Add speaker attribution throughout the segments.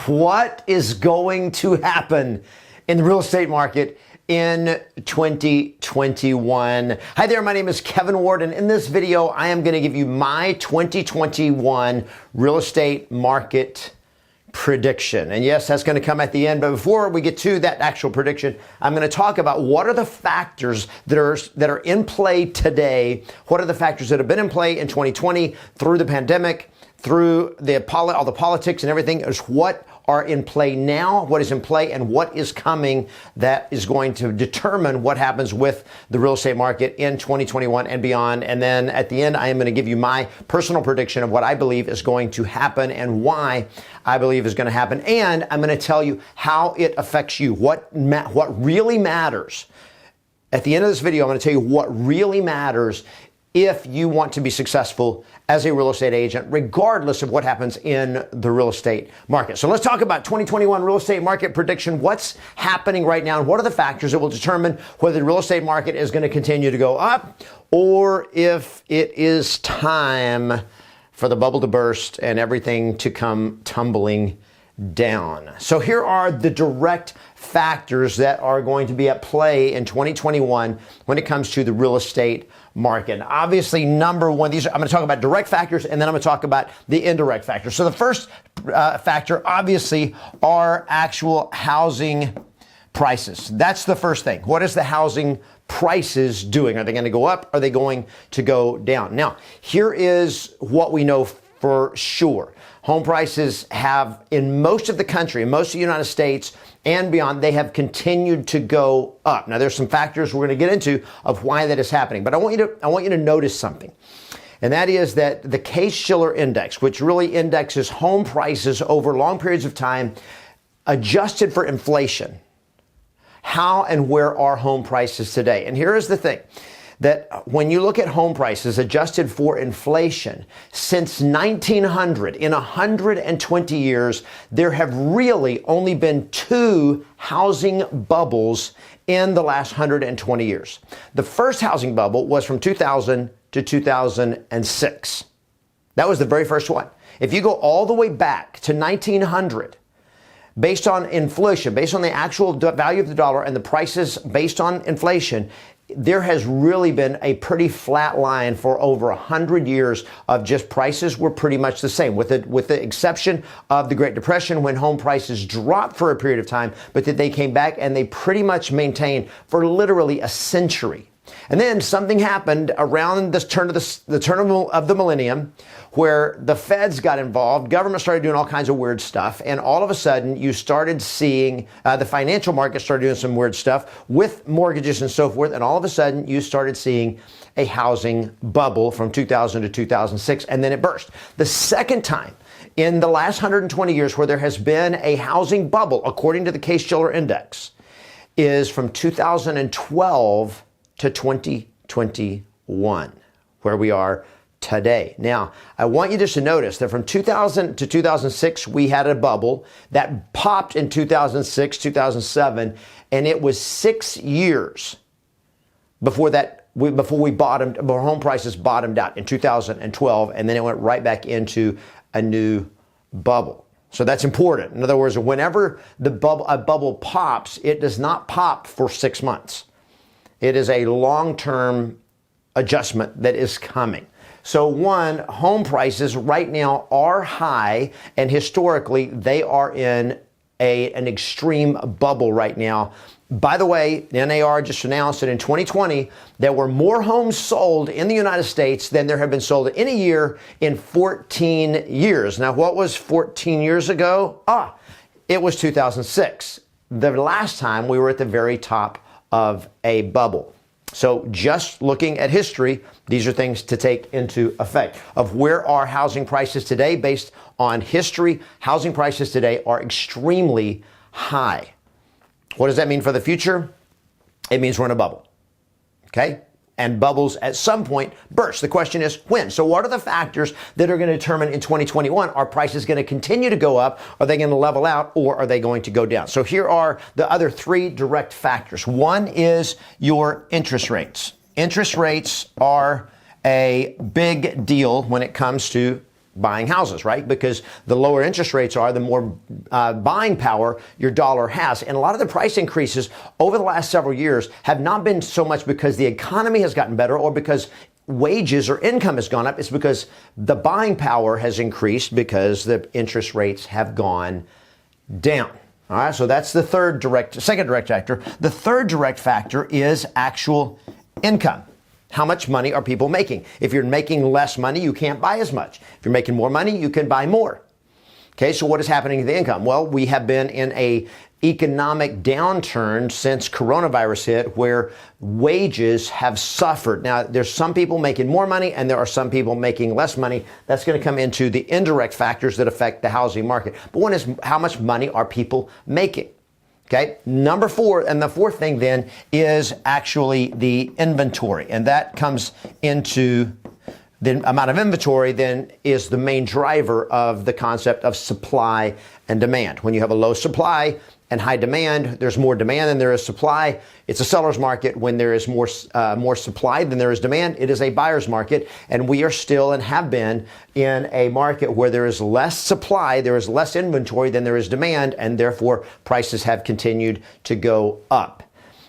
Speaker 1: What is going to happen in the real estate market in 2021? Hi there, my name is Kevin Ward, and in this video, I am going to give you my 2021 real estate market prediction. And yes, that's going to come at the end. But before we get to that actual prediction, I'm going to talk about what are the factors that are in play today. What are the factors that have been in play in 2020 through the pandemic, through all the politics and everything, is what are in play now, what is in play, and what is coming that is going to determine what happens with the real estate market in 2021 and beyond. And then at the end, I am going to give you my personal prediction of what I believe is going to happen and why I believe is going to happen. And I'm going to tell you how it affects you, what really matters. At the end of this video, I'm going to tell you what really matters if you want to be successful as a real estate agent, regardless of what happens in the real estate market. So let's talk about 2021 real estate market prediction. What's happening right now, and what are the factors that will determine whether the real estate market is going to continue to go up or if it is time for the bubble to burst and everything to come tumbling down. So here are the direct factors that are going to be at play in 2021 when it comes to the real estate market. Obviously, number one, I'm going to talk about direct factors, and then I'm going to talk about the indirect factors. So the first factor, obviously, are actual housing prices. That's the first thing. What is the housing prices doing? Are they going to go up? Are they going to go down? Now, here is what we know for sure. Home prices have, in most of the country, in most of the United States and beyond, they have continued to go up. Now, there's some factors we're going to get into of why that is happening, but I want you to notice something. And that is that the Case-Shiller index, which really indexes home prices over long periods of time, adjusted for inflation. How and where are home prices today? And here is the thing, that when you look at home prices adjusted for inflation, since 1900, in 120 years, there have really only been two housing bubbles in the last 120 years. The first housing bubble was from 2000 to 2006. That was the very first one. If you go all the way back to 1900, based on inflation, based on the actual value of the dollar and the prices based on inflation, there has really been a pretty flat line for over 100 years of just prices were pretty much the same, with the exception of the Great Depression, when home prices dropped for a period of time, but that they came back and they pretty much maintained for literally a century. And then something happened around the turn of the millennium, where the feds got involved, government started doing all kinds of weird stuff, and all of a sudden you started seeing the financial market started doing some weird stuff with mortgages and so forth, and all of a sudden you started seeing a housing bubble from 2000 to 2006, and then it burst. The second time in the last 120 years where there has been a housing bubble, according to the Case-Shiller index, is from 2012 to 2021, where we are today. Now, I want you just to notice that from 2000 to 2006, we had a bubble that popped in 2006, 2007, and it was 6 years before home prices bottomed out in 2012, and then it went right back into a new bubble. So that's important. In other words, whenever a bubble pops, it does not pop for 6 months. It is a long-term adjustment that is coming. So one, home prices right now are high, and historically they are in an extreme bubble right now. By the way, the NAR just announced that in 2020, there were more homes sold in the United States than there have been sold in a year in 14 years. Now, what was 14 years ago? It was 2006. The last time we were at the very top of a bubble. So just looking at history, these are things to take into effect of where are housing prices today. Based on history, housing prices today are extremely high. What does that mean for the future? It means we're in a bubble. Okay? And bubbles at some point burst. The question is when? So what are the factors that are going to determine in 2021, are prices going to continue to go up? Are they going to level out, or are they going to go down? So here are the other three direct factors. One is your interest rates. Interest rates are a big deal when it comes to buying houses, right? Because the lower interest rates are, the more buying power your dollar has. And a lot of the price increases over the last several years have not been so much because the economy has gotten better or because wages or income has gone up. It's because the buying power has increased because the interest rates have gone down. All right, so that's the second direct factor. The third direct factor is actual income. How much money are people making? If you're making less money, you can't buy as much. If you're making more money, you can buy more. Okay, so what is happening to the income? Well, we have been in a economic downturn since coronavirus hit where wages have suffered. Now, there's some people making more money and there are some people making less money. That's going to come into the indirect factors that affect the housing market. But one is how much money are people making? Okay, number four, and the fourth thing then is actually the inventory. And that comes into the amount of inventory then is the main driver of the concept of supply and demand. When you have a low supply and high demand, there's more demand than there is supply. It's a seller's market. When there is more supply than there is demand, it is a buyer's market. And we are still and have been in a market where there is less supply, there is less inventory than there is demand, and therefore prices have continued to go up.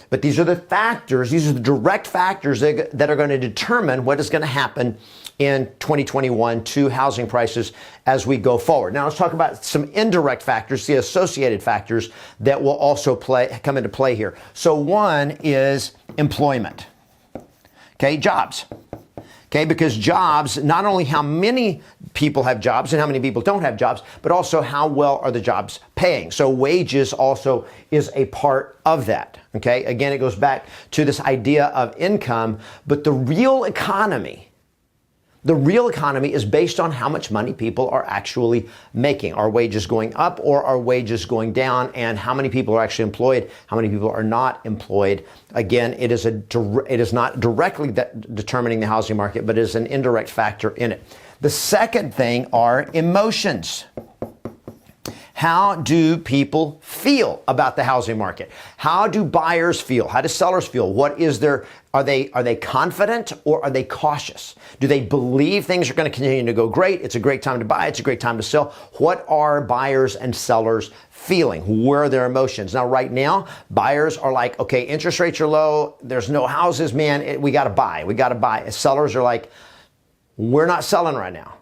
Speaker 1: But these are the factors, these are the direct factors that are going to determine what is going to happen in 2021 to housing prices as we go forward. Now let's talk about some indirect factors, the associated factors that will also come into play here. So one is employment. Okay, jobs. Okay, because jobs, not only how many people have jobs and how many people don't have jobs, but also how well are the jobs paying. So wages also is a part of that. Okay, again, it goes back to this idea of income, but the real economy is based on how much money people are actually making. Are wages going up or are wages going down? And how many people are actually employed? How many people are not employed? Again, it is not directly determining the housing market, but it is an indirect factor in it. The second thing are emotions. How do people feel about the housing market? How do buyers feel? How do sellers feel? Are they confident or are they cautious? Do they believe things are going to continue to go great? It's a great time to buy. It's a great time to sell. What are buyers and sellers feeling? Where are their emotions? Now, right now, buyers are like, okay, interest rates are low. There's no houses, man. We got to buy. We got to buy. Sellers are like, we're not selling right now.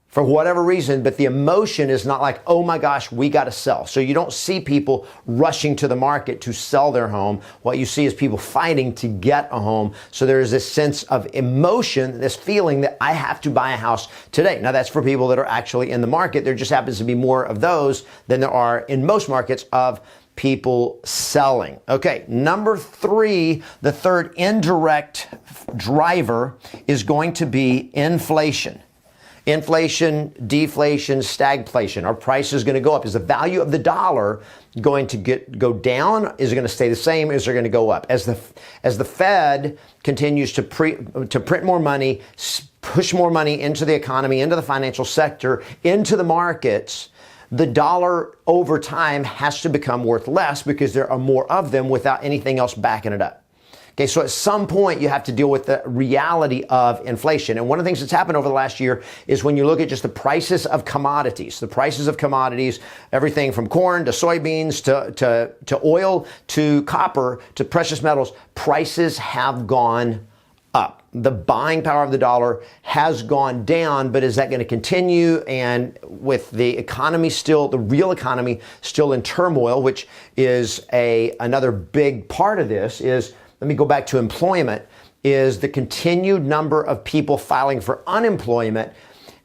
Speaker 1: For whatever reason, but the emotion is not like, oh my gosh, we got to sell. So you don't see people rushing to the market to sell their home. What you see is people fighting to get a home. So there is this sense of emotion, this feeling that I have to buy a house today. Now that's for people that are actually in the market. There just happens to be more of those than there are in most markets of people selling. Okay, number three, the third indirect driver is going to be inflation. Inflation, deflation, stagflation. Are prices going to go up? Is the value of the dollar going to go down? Is it going to stay the same? Is it going to go up? As the Fed continues to print more money, push more money into the economy, into the financial sector, into the markets, the dollar over time has to become worth less because there are more of them without anything else backing it up. Okay, so at some point you have to deal with the reality of inflation. And one of the things that's happened over the last year is when you look at just the prices of commodities, everything from corn to soybeans to oil to copper to precious metals, prices have gone up. The buying power of the dollar has gone down, but is that going to continue? And with the real economy still in turmoil, which is another big part of this is, let me go back to employment, is the continued number of people filing for unemployment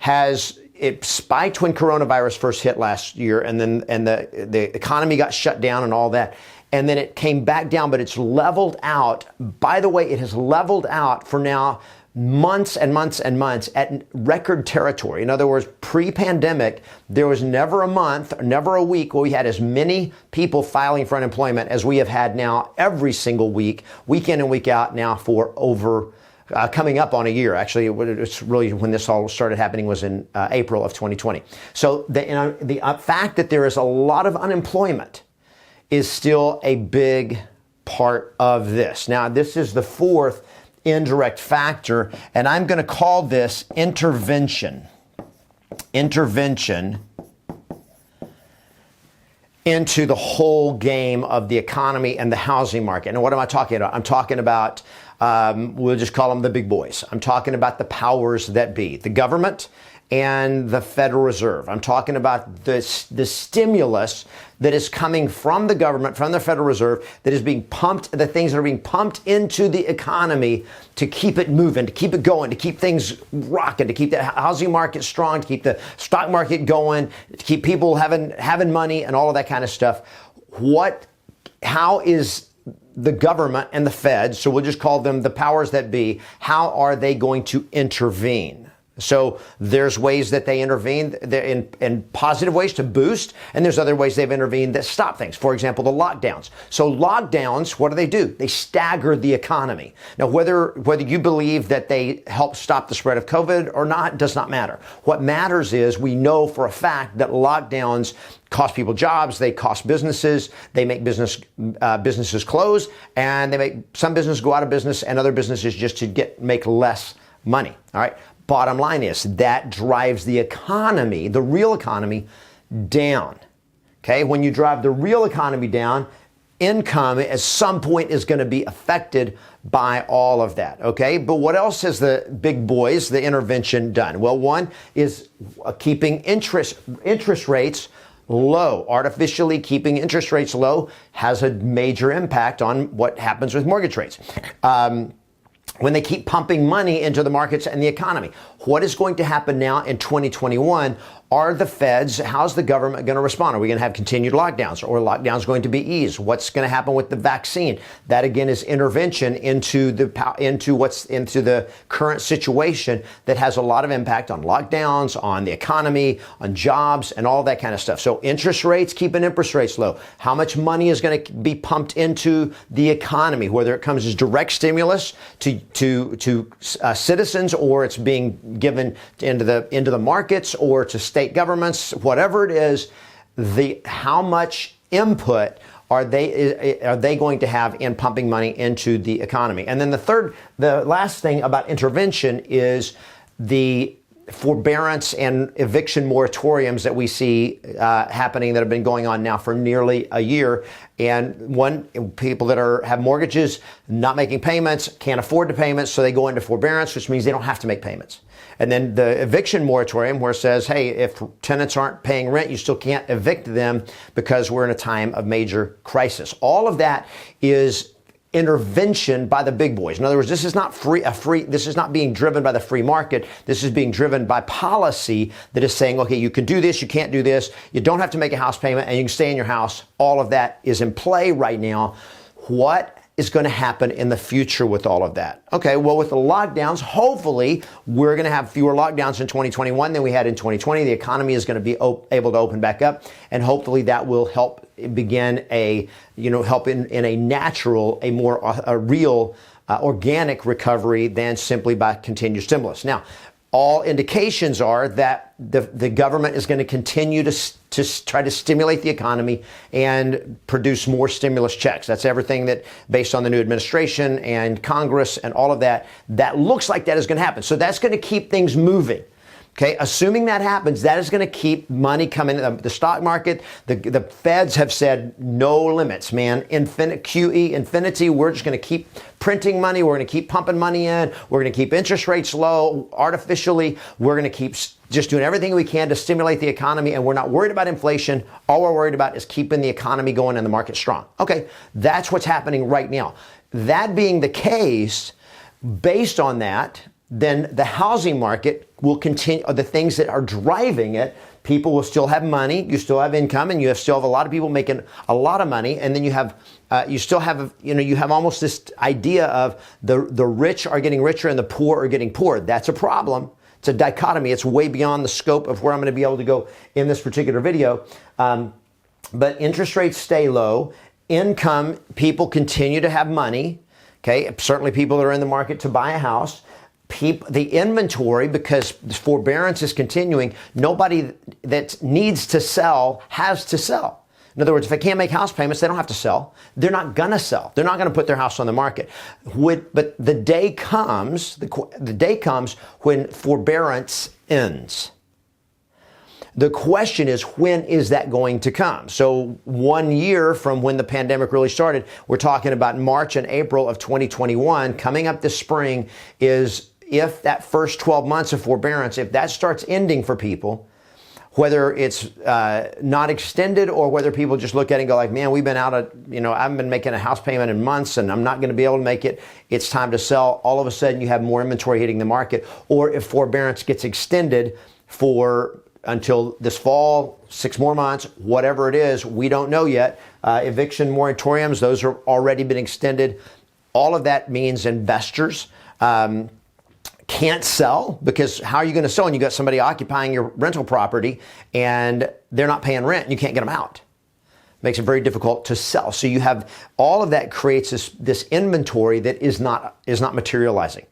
Speaker 1: it spiked when coronavirus first hit last year, and the economy got shut down and all that. And then it came back down, but it's leveled out. By the way, it has leveled out for now months and months and months at record territory. In other words, pre-pandemic, there was never a month, never a week where we had as many people filing for unemployment as we have had now every single week, week in and week out now for over coming up on a year. Actually, it's really when this all started happening was in April of 2020. So the fact that there is a lot of unemployment is still a big part of this. Now, this is the fourth indirect factor, and I'm going to call this intervention. intervention into the whole game of the economy and the housing market. And what am I talking about? I'm talking about, we'll just call them the big boys. I'm talking about the powers that be, the government and the Federal Reserve. I'm talking about the stimulus that is coming from the government, from the Federal Reserve, that is being pumped, the things that are being pumped into the economy to keep it moving, to keep it going, to keep things rocking, to keep the housing market strong, to keep the stock market going, to keep people having money and all of that kind of stuff. How is the government and the Fed, so we'll just call them the powers that be, how are they going to intervene? So there's ways that they intervene in positive ways to boost, and there's other ways they've intervened that stop things. For example, the lockdowns. So lockdowns, what do? They stagger the economy. Now, whether you believe that they help stop the spread of COVID or not does not matter. What matters is we know for a fact that lockdowns cost people jobs, they cost businesses, they make businesses close, and they make some businesses go out of business and other businesses just to make less money. All right. Bottom line is that drives the economy, the real economy, down. Okay, when you drive the real economy down, income at some point is going to be affected by all of that. Okay, but what else has the big boys, the intervention, done? Well, one is keeping interest rates low. Artificially keeping interest rates low has a major impact on what happens with mortgage rates. When they keep pumping money into the markets and the economy. What is going to happen now in 2021? How's the government going to respond? Are we going to have continued lockdowns, or are lockdowns going to be eased? What's going to happen with the vaccine? That again is intervention into the current situation that has a lot of impact on lockdowns, on the economy, on jobs, and all that kind of stuff. So interest rates, keeping interest rates low. How much money is going to be pumped into the economy, whether it comes as direct stimulus to citizens, or it's being given into the markets or to state governments, whatever it is, how much input are they going to have in pumping money into the economy? And then the last thing about intervention is the forbearance and eviction moratoriums that we see happening that have been going on now for nearly a year. And people that have mortgages, not making payments, can't afford the payments, so they go into forbearance, which means they don't have to make payments. And then the eviction moratorium, where it says, hey, if tenants aren't paying rent, you still can't evict them because we're in a time of major crisis. All of that is intervention by the big boys. In other words, this is not this is not being driven by the free market. This is being driven by policy that is saying, okay, you can do this, you can't do this, you don't have to make a house payment, and you can stay in your house. All of that is in play right now. What is going to happen in the future with all of that? Okay, well, with the lockdowns, hopefully we're going to have fewer lockdowns in 2021 than we had in 2020. The economy is going to be able to open back up, and hopefully that will help begin help in a natural, a real organic recovery than simply by continued stimulus. Now, all indications are that the government is going to continue to try to stimulate the economy and produce more stimulus checks. That's everything that, based on the new administration and Congress and all of that, that looks like that is going to happen. So that's going to keep things moving. Okay, assuming that happens, that is going to keep money coming. The stock market, the feds have said no limits, man. Infinity. We're just going to keep printing money. We're going to keep pumping money in. We're going to keep interest rates low artificially. We're going to keep just doing everything we can to stimulate the economy, and we're not worried about inflation. All we're worried about is keeping the economy going and the market strong. Okay, that's what's happening right now. That being the case, based on that, then the housing market will continue, the things that are driving it. People will still have money, you still have income, and you still have a lot of people making a lot of money. And then you have almost this idea of the rich are getting richer and the poor are getting poorer. That's a problem. It's a dichotomy. It's way beyond the scope of where I'm going to be able to go in this particular video. But interest rates stay low. Income, people continue to have money. Okay, certainly people that are in the market to buy a house. The inventory, because forbearance is continuing, nobody that needs to sell has to sell. In other words, if they can't make house payments, they don't have to sell. They're not going to sell. They're not going to put their house on the market. But the day comes when forbearance ends. The question is, when is that going to come? So 1 year from when the pandemic really started, we're talking about March and April of 2021. Coming up this spring is, if that first 12 months of forbearance, if that starts ending for people, whether it's not extended or whether people just look at it and go like, man, we've been out of, I haven't been making a house payment in months and I'm not going to be able to make it. It's time to sell. All of a sudden you have more inventory hitting the market. Or if forbearance gets extended until this fall, 6 more months, whatever it is, we don't know yet. Eviction moratoriums, those are already been extended. All of that means investors can't sell, because how are you going to sell when you got somebody occupying your rental property and they're not paying rent and you can't get them out? Makes it very difficult to sell. So you have all of that, creates this inventory that is not materializing.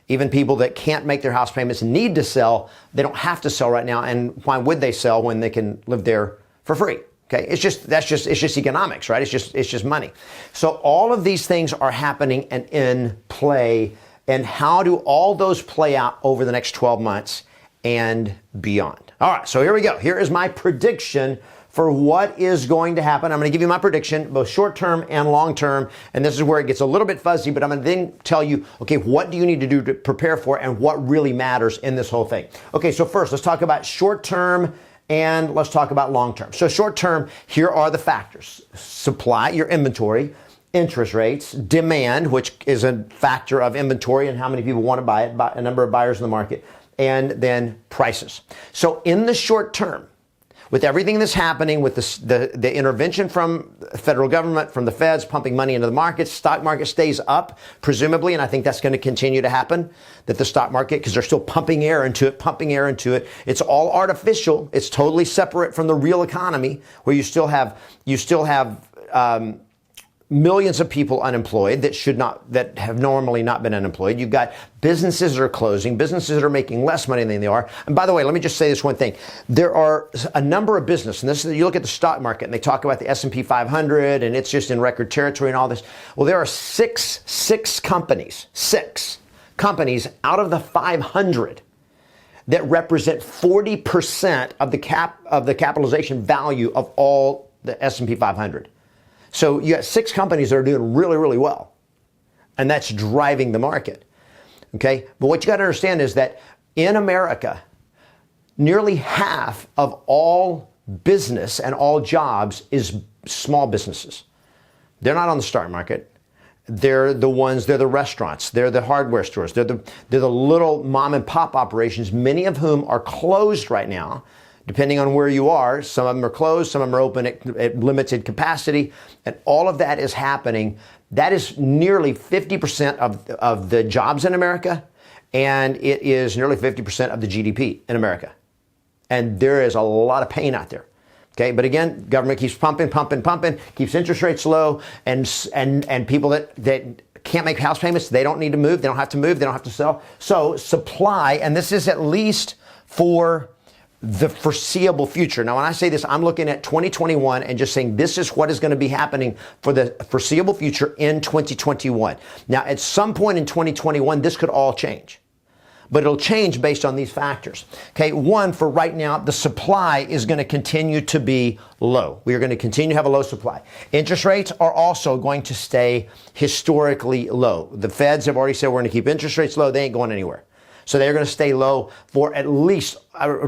Speaker 1: Even people that can't make their house payments need to sell. They don't have to sell right now. And why would they sell when they can live there for free? Okay, it's just economics, right? It's just money. So all of these things are happening and in play. And how do all those play out over the next 12 months and beyond? All right, so here we go. Here is my prediction for what is going to happen. I'm going to give you my prediction, both short-term and long-term. And this is where it gets a little bit fuzzy, but I'm going to then tell you, okay, what do you need to do to prepare for and what really matters in this whole thing? Okay, so first, let's talk about short-term and let's talk about long-term. So short-term, here are the factors. Supply, your inventory. Interest rates, demand, which is a factor of inventory and how many people want to buy it, a number of buyers in the market, and then prices. So in the short term, with everything that's happening, with the intervention from the federal government, from the feds pumping money into the markets, stock market stays up, presumably, and I think that's going to continue to happen, that the stock market, because they're still pumping air into it. It's all artificial. It's totally separate from the real economy, where you still have millions of people unemployed that have normally not been unemployed. You've got businesses that are closing, businesses that are making less money than they are. And by the way, let me just say this one thing. There are a number of businesses, and you look at the stock market and they talk about the S&P 500 and it's just in record territory and all this. Well, there are six companies out of the 500 that represent 40% of the capitalization value of all the S&P 500. So you got 6 companies that are doing really, really well. And that's driving the market. Okay? But what you got to understand is that in America, nearly half of all business and all jobs is small businesses. They're not on the stock market. They're the restaurants, they're the hardware stores, they're the little mom and pop operations, many of whom are closed right now. Depending on where you are, some of them are closed, some of them are open at limited capacity, and all of that is happening. That is nearly 50% of the jobs in America, and it is nearly 50% of the GDP in America. And there is a lot of pain out there. Okay, but again, government keeps pumping, keeps interest rates low, and people that can't make house payments, they don't need to move, they don't have to sell. So supply, and this is at least for the foreseeable future. Now, when I say this, I'm looking at 2021 and just saying this is what is going to be happening for the foreseeable future in 2021. Now, at some point in 2021, this could all change. But it'll change based on these factors. Okay, one, for right now, the supply is going to continue to be low. We are going to continue to have a low supply. Interest rates are also going to stay historically low. The feds have already said we're going to keep interest rates low. They ain't going anywhere. So they're going to stay low for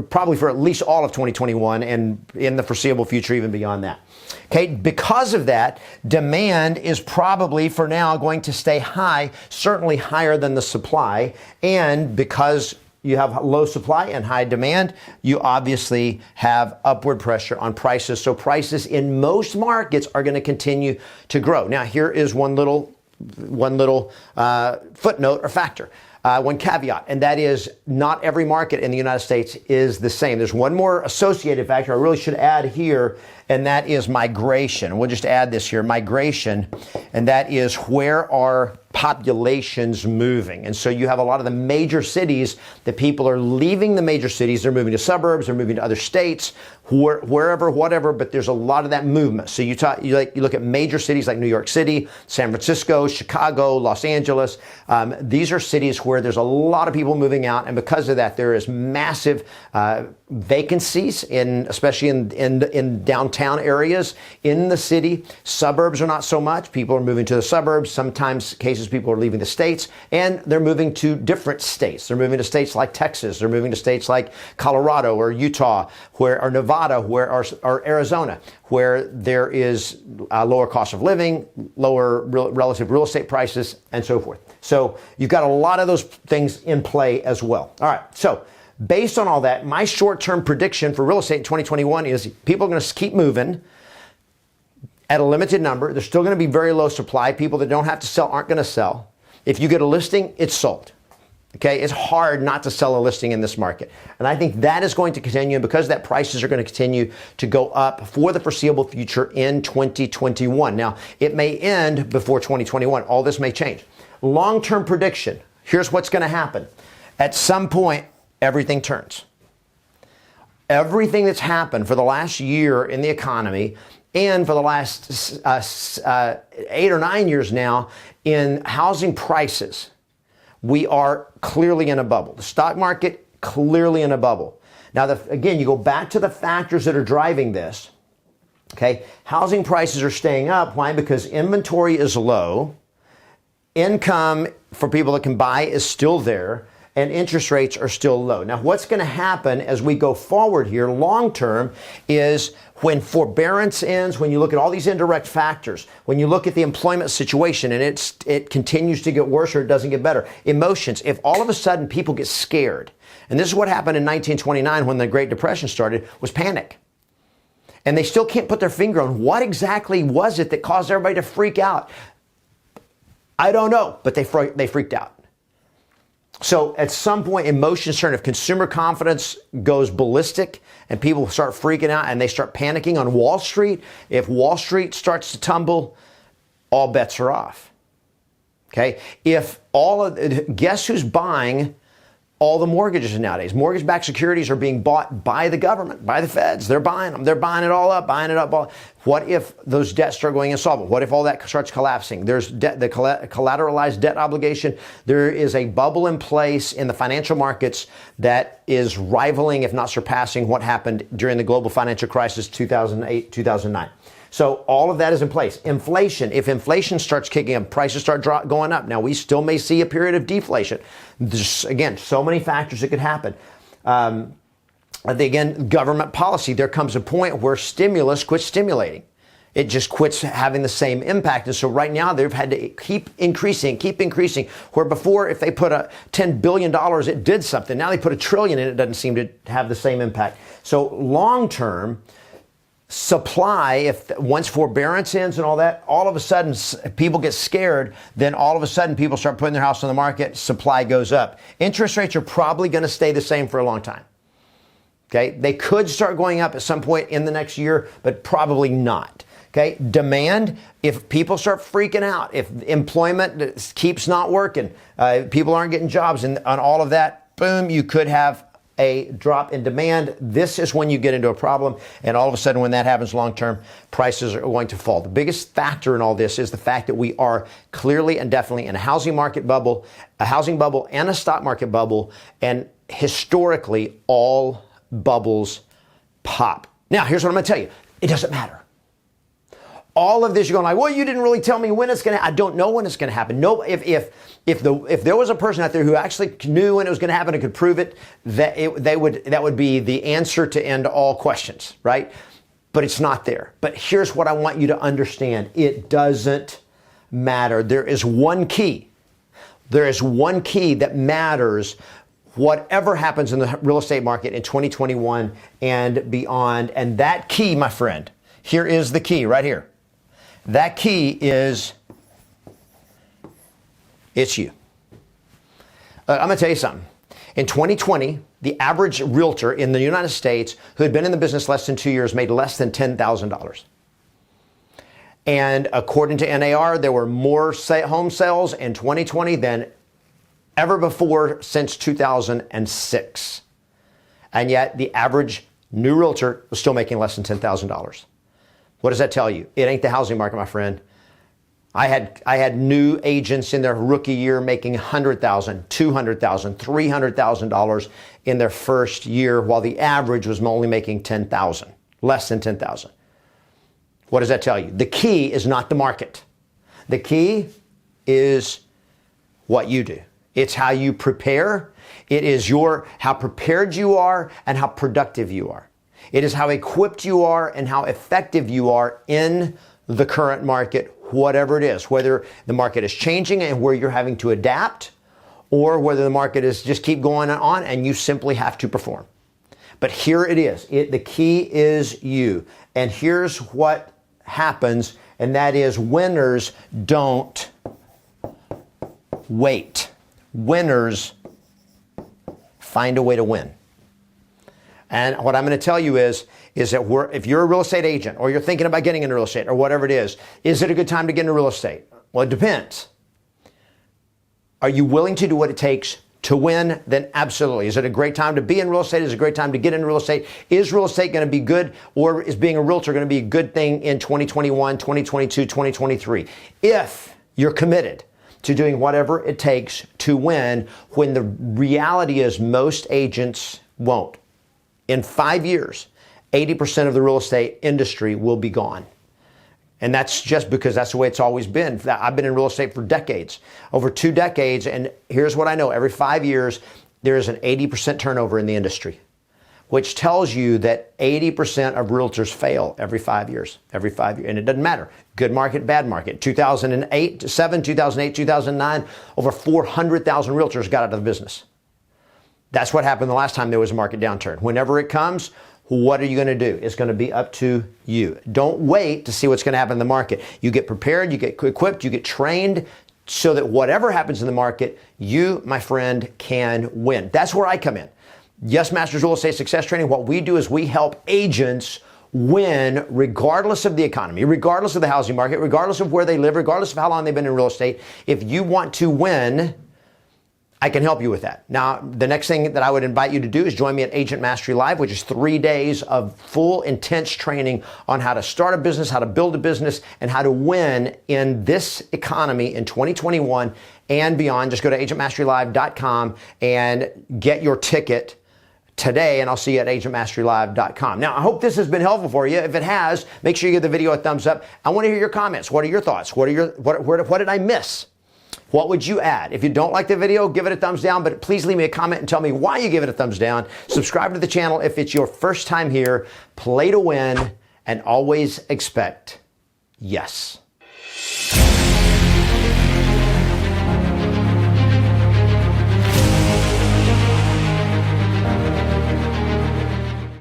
Speaker 1: probably for at least all of 2021 and in the foreseeable future, even beyond that. Okay, because of that, demand is probably for now going to stay high, certainly higher than the supply. And because you have low supply and high demand, you obviously have upward pressure on prices. So prices in most markets are going to continue to grow. Now, here is one little footnote or factor. One caveat, and that is not every market in the United States is the same. There's one more associated factor I really should add here, and that is migration. We'll just add this here, migration, and that is where are populations moving. And so you have a lot of the major cities that people are leaving the major cities. They're moving to suburbs, they're moving to other states, wherever, whatever, but there's a lot of that movement. So you look at major cities like New York City, San Francisco, Chicago, Los Angeles. These are cities where there's a lot of people moving out. And because of that, there is massive vacancies especially in downtown areas in the city. Suburbs are not so much. People are moving to the suburbs. Sometimes cases people are leaving the states and they're moving to different states. They're moving to states like Texas. They're moving to states like Colorado or Utah, or Nevada, or Arizona, where there is a lower cost of living, lower relative real estate prices, and so forth. So you've got a lot of those things in play as well. All right. So based on all that, my short-term prediction for real estate in 2021 is people are going to keep moving at a limited number. There's still going to be very low supply. People that don't have to sell aren't going to sell. If you get a listing, it's sold. Okay, it's hard not to sell a listing in this market. And I think that is going to continue, and because that prices are going to continue to go up for the foreseeable future in 2021. Now, it may end before 2021. All this may change. Long-term prediction. Here's what's going to happen. At some point, everything turns. Everything that's happened for the last year in the economy and for the last 8 or 9 years now in housing prices, we are clearly in a bubble. The stock market, clearly in a bubble. Now, again, you go back to the factors that are driving this. Okay, housing prices are staying up. Why? Because inventory is low. Income for people that can buy is still there. And interest rates are still low. Now, what's going to happen as we go forward here long term is when forbearance ends, when you look at all these indirect factors, when you look at the employment situation and it continues to get worse or it doesn't get better, emotions, if all of a sudden people get scared, and this is what happened in 1929 when the Great Depression started, was panic. And they still can't put their finger on what exactly was it that caused everybody to freak out. I don't know, but they freaked out. So at some point, emotions turn. If consumer confidence goes ballistic and people start freaking out and they start panicking on Wall Street, if Wall Street starts to tumble, all bets are off. Okay? Guess who's buying all the mortgages nowadays? Mortgage-backed securities are being bought by the government, by the feds. They're buying them. They're buying it all up, buying it up. What if those debts start going insolvent? What if all that starts collapsing? There's the collateralized debt obligation. There is a bubble in place in the financial markets that is rivaling, if not surpassing, what happened during the global financial crisis 2008, 2009. So all of that is in place. Inflation, if inflation starts kicking up, prices start going up. Now, we still may see a period of deflation. There's, again, so many factors that could happen. Again, government policy, there comes a point where stimulus quits stimulating. It just quits having the same impact. And so right now they've had to keep increasing, where before if they put $10 billion, it did something. Now they put $1 trillion and it doesn't seem to have the same impact. So long term, supply, once forbearance ends and all that, all of a sudden people get scared, then all of a sudden people start putting their house on the market, supply goes up. Interest rates are probably going to stay the same for a long time. Okay, they could start going up at some point in the next year, but probably not. Okay, demand, if people start freaking out, if employment keeps not working, people aren't getting jobs and on all of that, boom, you could have a drop in demand. This is when you get into a problem. And all of a sudden, when that happens long term, prices are going to fall. The biggest factor in all this is the fact that we are clearly and definitely in a housing market bubble, a housing bubble and a stock market bubble. And historically, all bubbles pop. Now, here's what I'm going to tell you. It doesn't matter. All of this, you're going like, well, you didn't really tell me when it's going to, I don't know when it's going to happen. No, if there was a person out there who actually knew when it was going to happen and could prove it, that would be the answer to end all questions, right? But it's not there. But here's what I want you to understand. It doesn't matter. There is one key. There is one key that matters whatever happens in the real estate market in 2021 and beyond. And that key, my friend, here is the key right here. That key is, it's you. I'm going to tell you something. In 2020, the average realtor in the United States who had been in the business less than 2 years made less than $10,000. And according to NAR, there were more home sales in 2020 than ever before since 2006. And yet the average new realtor was still making less than $10,000. What does that tell you? It ain't the housing market, my friend. I had new agents in their rookie year making $100,000, $200,000, $300,000 in their first year, while the average was only making $10,000, less than $10,000. What does that tell you? The key is not the market. The key is what you do. It's how you prepare. It is how prepared you are and how productive you are. It is how equipped you are and how effective you are in the current market, whatever it is, whether the market is changing and where you're having to adapt, or whether the market is just keep going on and you simply have to perform. But here it is. The key is you. And here's what happens, and that is winners don't wait. Winners find a way to win. And what I'm going to tell you is that if you're a real estate agent or you're thinking about getting into real estate or whatever it is it a good time to get into real estate? Well, it depends. Are you willing to do what it takes to win? Then absolutely. Is it a great time to be in real estate? Is it a great time to get into real estate? Is real estate going to be good, or is being a realtor going to be a good thing in 2021, 2022, 2023? If you're committed to doing whatever it takes to win, when the reality is most agents won't. In 5 years, 80% of the real estate industry will be gone. And that's just because that's the way it's always been. I've been in real estate for decades, over 2 decades. And here's what I know. Every 5 years, there is an 80% turnover in the industry, which tells you that 80% of realtors fail every 5 years, And it doesn't matter. Good market, bad market. 2008, 2009, over 400,000 realtors got out of the business. That's what happened the last time there was a market downturn. Whenever it comes, what are you going to do? It's going to be up to you. Don't wait to see what's going to happen in the market. You get prepared, you get equipped, you get trained so that whatever happens in the market, you, my friend, can win. That's where I come in. Yes Masters Real Estate Success Training, what we do is we help agents win regardless of the economy, regardless of the housing market, regardless of where they live, regardless of how long they've been in real estate. If you want to win, I can help you with that. Now, the next thing that I would invite you to do is join me at Agent Mastery Live, which is 3 days of full, intense training on how to start a business, how to build a business, and how to win in this economy in 2021 and beyond. Just go to agentmasterylive.com and get your ticket today, and I'll see you at agentmasterylive.com. Now, I hope this has been helpful for you. If it has, make sure you give the video a thumbs up. I want to hear your comments. What are your thoughts? What did I miss? What would you add? If you don't like the video, give it a thumbs down, but please leave me a comment and tell me why you give it a thumbs down. Subscribe to the channel if it's your first time here. Play to win and always expect yes.